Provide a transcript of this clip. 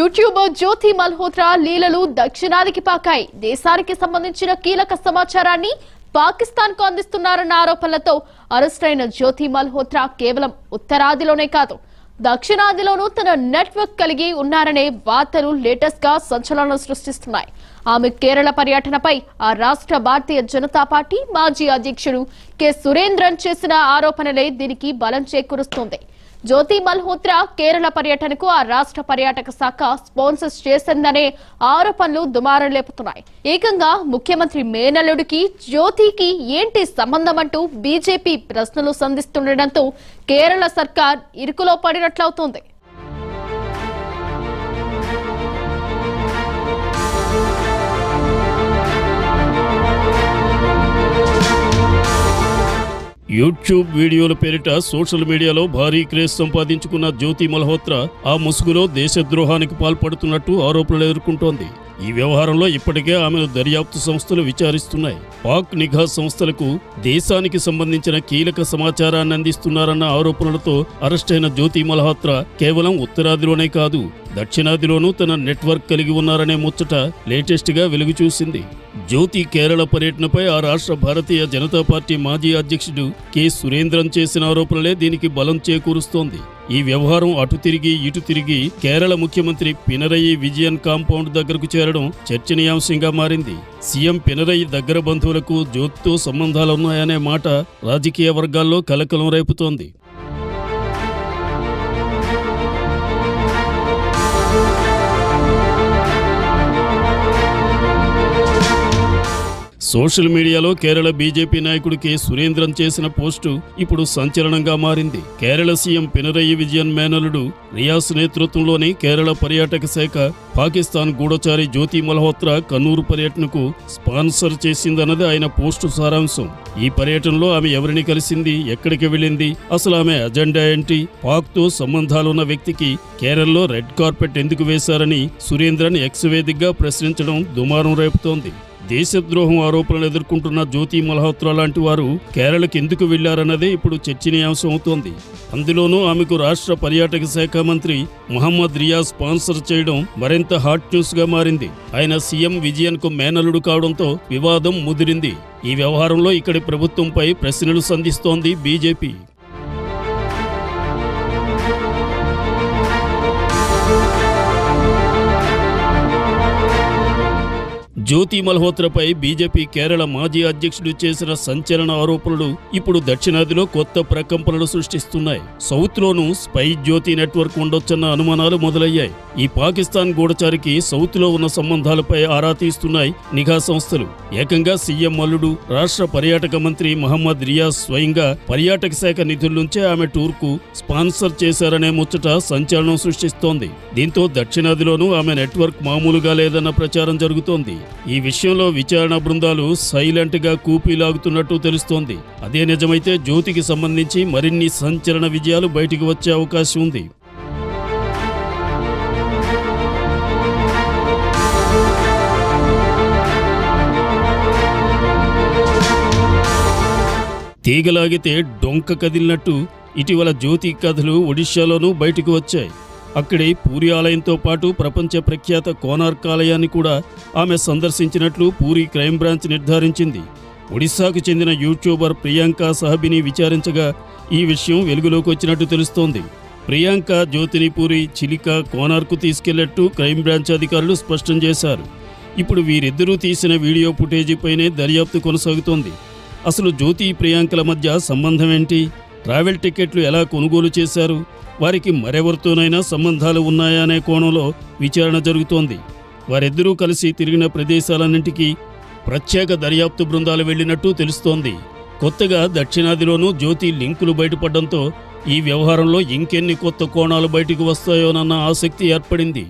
YouTuber జ్యోతి మల్హోత్రా లీలలు దక్షిణాదికి పాకాయి. దేశానికి సంబంధించిన కీలక సమాచారాన్ని పాకిస్తాన్ కు అందిస్తున్నారన్న ఆరోపణలతో అరెస్టైన జ్యోతి మల్హోత్రా కేవలం ఉత్తరాదిలోనే కాదు దక్షిణాదిలోనూ తన నెట్వర్క్ కలిగి ఉన్నారనే వార్తలు లేటెస్ట్ గా సంచలనం సృష్టిస్తున్నాయి. ఆమె కేరళ పర్యటనపై ఆ రాష్ట్ర భారతీయ జనతా పార్టీ మాజీ అధ్యక్షుడు కె సురేంద్రన్ చేసిన ఆరోపణలే దీనికి బలం చేకూరుస్తోంది. జ్యోతి మల్హోత్రా కేరళ పర్యటనకు ఆ రాష్ట్ర పర్యాటక శాఖ స్పాన్సర్స్ చేసిందనే ఆరోపణలు దుమారం లేపుతున్నాయి. ఏకంగా ముఖ్యమంత్రి మేనల్లుడికి జ్యోతికి ఏంటి సంబంధం అంటూ బీజేపీ ప్రశ్నలు సంధిస్తుండటంతో కేరళ సర్కార్ ఇరుకులో పడినట్లవుతోంది. యూట్యూబ్ వీడియోల పేరిట సోషల్ మీడియాలో భారీ క్రేజ్ సంపాదించుకున్న జ్యోతి మల్హోత్రా ఆ ముసుగులో దేశద్రోహానికి పాల్పడుతున్నట్టు ఆరోపణలు ఎదుర్కొంటోంది. ఈ వ్యవహారంలో ఇప్పటికే ఆమెను దర్యాప్తు సంస్థలు విచారిస్తున్నాయి. పాక్ నిఘా సంస్థలకు దేశానికి సంబంధించిన కీలక సమాచారాన్ని అందిస్తున్నారన్న ఆరోపణలతో అరెస్టైన జ్యోతి మల్హోత్రా కేవలం ఉత్తరాదిలోనే కాదు దక్షిణాదిలోనూ తన నెట్వర్క్ కలిగి ఉన్నారనే ముచ్చట లేటెస్ట్ గా వెలుగు చూసింది. జ్యోతి కేరళ పర్యటనపై ఆ రాష్ట్ర భారతీయ జనతా పార్టీ మాజీ అధ్యక్షుడు కె సురేంద్రన్ చేసిన ఆరోపణలే దీనికి బలం చేకూరుస్తోంది. ఈ వ్యవహారం అటు తిరిగి ఇటు తిరిగి కేరళ ముఖ్యమంత్రి పినరయి విజయన్ కాంపౌండ్ దగ్గరకు చేరడం చర్చనీయాంశంగా మారింది. సీఎం పినరయి దగ్గర బంధువులకు జ్యోతితో సంబంధాలున్నాయనే మాట రాజకీయ వర్గాల్లో కలకలం రేపుతోంది. సోషల్ మీడియాలో కేరళ బీజేపీ నాయకుడు కె సురేంద్రన్ చేసిన పోస్టు ఇప్పుడు సంచలనంగా మారింది. కేరళ సీఎం పినరయి విజయన్ మేనలుడు రియాస్ నేతృత్వంలోని కేరళ పర్యాటక శాఖ పాకిస్తాన్ గూఢచారి జ్యోతి మల్హోత్రా కన్నూరు పర్యటనకు స్పాన్సర్ చేసిందన్నది ఆయన పోస్టు సారాంశం. ఈ పర్యటనలో ఆమె ఎవరిని కలిసింది, ఎక్కడికి వెళ్ళింది, అసలు ఆమె అజెండా ఏంటి, పాక్తో సంబంధాలున్న వ్యక్తికి కేరళలో రెడ్ కార్పెట్ ఎందుకు వేశారని సురేంద్రన్ ఎక్స్ వేదికగా ప్రశ్నించడం దుమారం రేపుతోంది. దేశద్రోహం ఆరోపణలు ఎదుర్కొంటున్న జ్యోతి మల్హోత్రా లాంటి వారు కేరళకు ఎందుకు వెళ్లారన్నదే ఇప్పుడు చర్చనీయాంశం అవుతోంది. అందులోనూ ఆమెకు రాష్ట్ర పర్యాటక శాఖ మంత్రి మహమ్మద్ రియాజ్ స్పాన్సర్ చేయడం మరింత హాట్ న్యూస్ గా మారింది. ఆయన సీఎం విజయన్ కు మేనలుడు కావడంతో వివాదం ముదిరింది. ఈ వ్యవహారంలో ఇక్కడి ప్రభుత్వంపై ప్రశ్నలు సంధిస్తోంది బీజేపీ. జ్యోతి మల్హోత్రాపై బీజేపీ కేరళ మాజీ అధ్యక్షుడు చేసిన సంచలన ఆరోపణలు ఇప్పుడు దక్షిణాదిలో కొత్త ప్రకంపనలు సృష్టిస్తున్నాయి. సౌత్ లోనూ స్పై జ్యోతి నెట్వర్క్ ఉండొచ్చన్న అనుమానాలు మొదలయ్యాయి. ఈ పాకిస్తాన్ గూఢచారికి సౌత్ లో ఉన్న సంబంధాలపై ఆరా తీస్తున్నాయి నిఘా సంస్థలు. ఏకంగా సీఎం అల్లుడు రాష్ట్ర పర్యాటక మంత్రి మహమ్మద్ రియాజ్ స్వయంగా పర్యాటక శాఖ నిధుల నుంచే ఆమె టూర్ కు స్పాన్సర్ చేశారనే ముచ్చట సంచలనం సృష్టిస్తోంది. దీంతో దక్షిణాదిలోనూ ఆమె నెట్వర్క్ మామూలుగా లేదన్న ప్రచారం జరుగుతోంది. ఈ విషయంలో విచారణ బృందాలు సైలెంట్ గా కూపీలాగుతున్నట్టు తెలుస్తోంది. అదే నిజమైతే జ్యోతికి సంబంధించి మరిన్ని సంచలన విజయాలు బయటికి వచ్చే అవకాశం ఉంది. తీగలాగితే డొంక కదిలినట్టు ఇటీవల జ్యోతి కథలు ఒడిశాలోనూ బయటకు వచ్చాయి. అక్కడి పూరి ఆలయంతో పాటు ప్రపంచ ప్రఖ్యాత కోనార్క్ ఆలయాన్ని కూడా ఆమె సందర్శించినట్లు పూరి క్రైమ్ బ్రాంచ్ నిర్ధారించింది. ఒడిశాకు చెందిన యూట్యూబర్ ప్రియాంక సహబిని విచారించగా ఈ విషయం వెలుగులోకి వచ్చినట్టు తెలుస్తోంది. ప్రియాంక జ్యోతిని పూరి, చిలిక, కోనార్కు తీసుకెళ్లట్టు క్రైమ్ బ్రాంచ్ అధికారులు స్పష్టం చేశారు. ఇప్పుడు వీరిద్దరూ తీసిన వీడియో ఫుటేజీపైనే దర్యాప్తు కొనసాగుతోంది. అసలు జ్యోతి, ప్రియాంకల మధ్య సంబంధం ఏంటి, ట్రావెల్ టికెట్లు ఎలా కొనుగోలు చేశారు, వారికి మరెవరితోనైనా సంబంధాలు ఉన్నాయా అనే కోణంలో విచారణ జరుగుతోంది. వారిద్దరూ కలిసి తిరిగిన ప్రదేశాలన్నింటికీ ప్రత్యేక దర్యాప్తు బృందాలు వెళ్లినట్టు తెలుస్తోంది. కొత్తగా దక్షిణాదిలోనూ జ్యోతి లింకులు బయటపడడంతో ఈ వ్యవహారంలో ఇంకెన్ని కొత్త కోణాలు బయటకు వస్తాయోనన్న ఆసక్తి ఏర్పడింది.